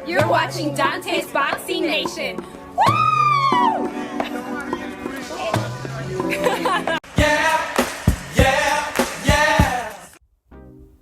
You're watching Dante's Boxing Nation. Woo!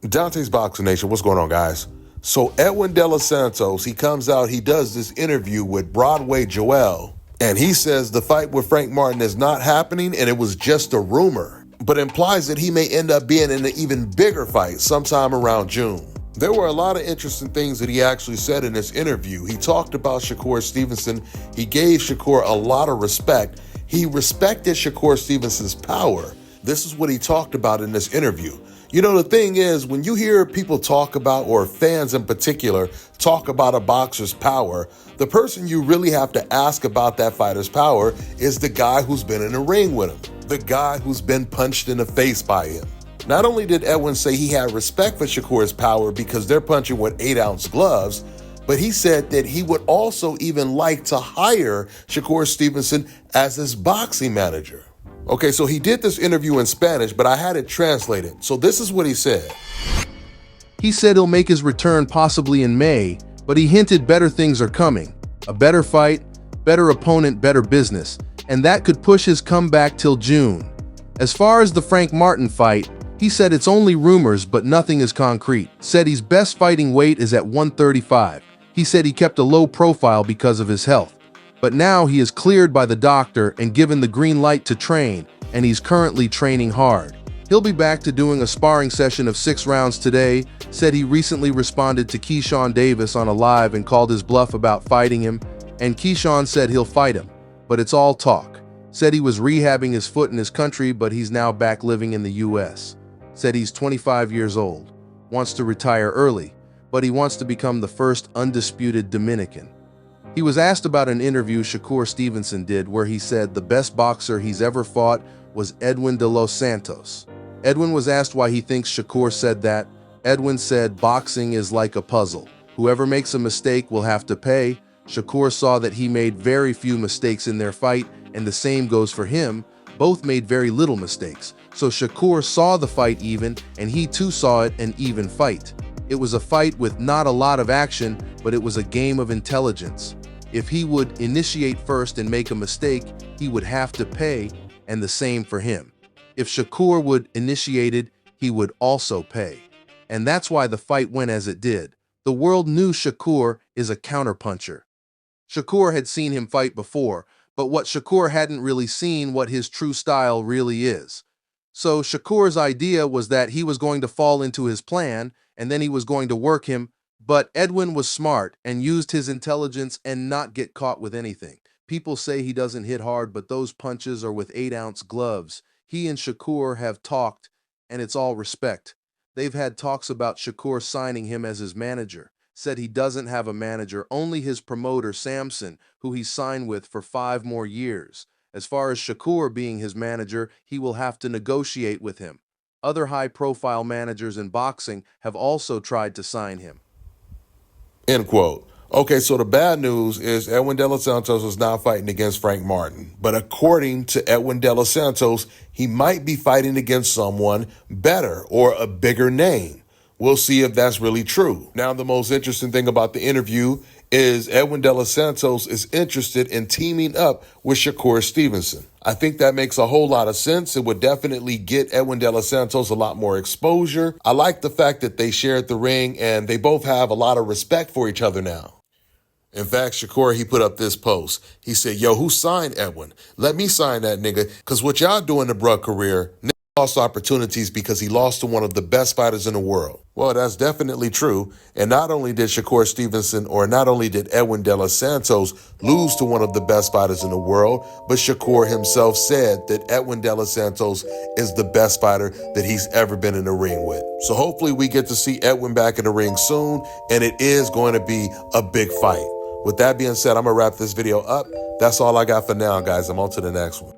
Dante's Boxing Nation, what's going on, guys? So Edwin Delos Santos, he comes out, he does this interview with Broadway Joel, and he says the fight with Frank Martin is not happening and it was just a rumor, but implies that he may end up being in an even bigger fight sometime around June. There were a lot of interesting things that he actually said in this interview. He talked about Shakur Stevenson. He gave Shakur a lot of respect. He respected Shakur Stevenson's power. This is what he talked about in this interview. You know, the thing is, when you hear people talk about, or fans in particular, talk about a boxer's power, the person you really have to ask about that fighter's power is the guy who's been in the ring with him, the guy who's been punched in the face by him. Not only did Edwin say he had respect for Shakur's power because they're punching with 8-ounce gloves, but he said that he would also even like to hire Shakur Stevenson as his boxing manager. Okay, so he did this interview in Spanish, but I had it translated. So this is what he said. He said he'll make his return possibly in May, but he hinted better things are coming. A better fight, better opponent, better business, and that could push his comeback till June. As far as the Frank Martin fight, he said it's only rumors, but nothing is concrete. Said his best fighting weight is at 135. He said he kept a low profile because of his health. But now he is cleared by the doctor and given the green light to train, and he's currently training hard. He'll be back to doing a sparring session of 6 rounds today. Said he recently responded to Keyshawn Davis on a live and called his bluff about fighting him, and Keyshawn said he'll fight him, but it's all talk. Said he was rehabbing his foot in his country, but he's now back living in the US. Said he's 25 years old, wants to retire early, but he wants to become the first undisputed Dominican. He was asked about an interview Shakur Stevenson did where he said the best boxer he's ever fought was Edwin Delos Santos. Edwin was asked why he thinks Shakur said that. Edwin said boxing is like a puzzle. Whoever makes a mistake will have to pay. Shakur saw that he made very few mistakes in their fight, and the same goes for him. Both made very little mistakes. So Shakur saw the fight even, and he too saw it an even fight. It was a fight with not a lot of action, but it was a game of intelligence. If he would initiate first and make a mistake, he would have to pay, and the same for him. If Shakur would initiate it, he would also pay. And that's why the fight went as it did. The world knew Shakur is a counterpuncher. Shakur had seen him fight before, but what Shakur hadn't really seen what his true style really is. So Shakur's idea was that he was going to fall into his plan, and then he was going to work him. But Edwin was smart and used his intelligence and not get caught with anything. People say he doesn't hit hard, but those punches are with 8-ounce gloves. He and Shakur have talked, and it's all respect. They've had talks about Shakur signing him as his manager. Said he doesn't have a manager, only his promoter, Samson, who he signed with for 5 more years. As far as Shakur being his manager, he will have to negotiate with him. Other high-profile managers in boxing have also tried to sign him. End quote. Okay, so the bad news is Edwin Delos Santos is now fighting against Frank Martin. But according to Edwin Delos Santos, he might be fighting against someone better or a bigger name. We'll see if that's really true. Now, the most interesting thing about the interview is Edwin Delos Santos is interested in teaming up with Shakur Stevenson. I think that makes a whole lot of sense. It would definitely get Edwin Delos Santos a lot more exposure. I like the fact that they shared the ring and they both have a lot of respect for each other now. In fact, Shakur, he put up this post. He said, yo, who signed Edwin? Let me sign that nigga, because what y'all do in the bruh career, nigga lost opportunities because he lost to one of the best fighters in the world. Well, that's definitely true. And not only did Shakur Stevenson, or not only did Edwin Delos Santos lose to one of the best fighters in the world, but Shakur himself said that Edwin Delos Santos is the best fighter that he's ever been in the ring with. So hopefully we get to see Edwin back in the ring soon, and it is going to be a big fight. With that being said, I'm going to wrap this video up. That's all I got for now, guys. I'm on to the next one.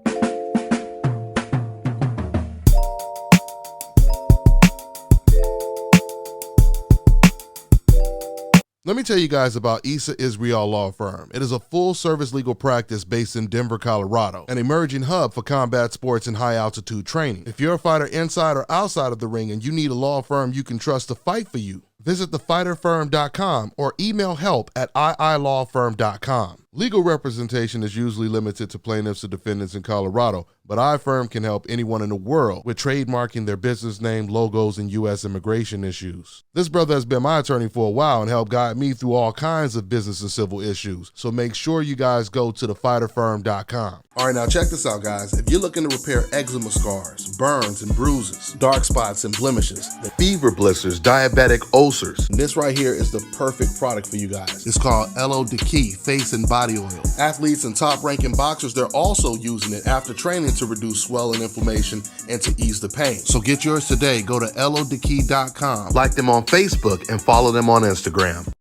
Let me tell you guys about Issa Israel Law Firm. It is a full-service legal practice based in Denver, Colorado, an emerging hub for combat sports and high-altitude training. If you're a fighter inside or outside of the ring and you need a law firm you can trust to fight for you, visit thefighterfirm.com or email help@iilawfirm.com. Legal representation is usually limited to plaintiffs or defendants in Colorado, but iFirm can help anyone in the world with trademarking their business name, logos, and U.S. immigration issues. This brother has been my attorney for a while and helped guide me through all kinds of business and civil issues, so make sure you guys go to thefighterfirm.com. All right, now check this out, guys. If you're looking to repair eczema scars, burns and bruises, dark spots and blemishes, fever blisters, diabetic ulcers, this right here is the perfect product for you guys. It's called Elo Deki Face and Body Oil. Athletes and top-ranking boxers, they're also using it after training to reduce swelling, inflammation, and to ease the pain. So get yours today. Go to elodeki.com, like them on Facebook, and follow them on Instagram.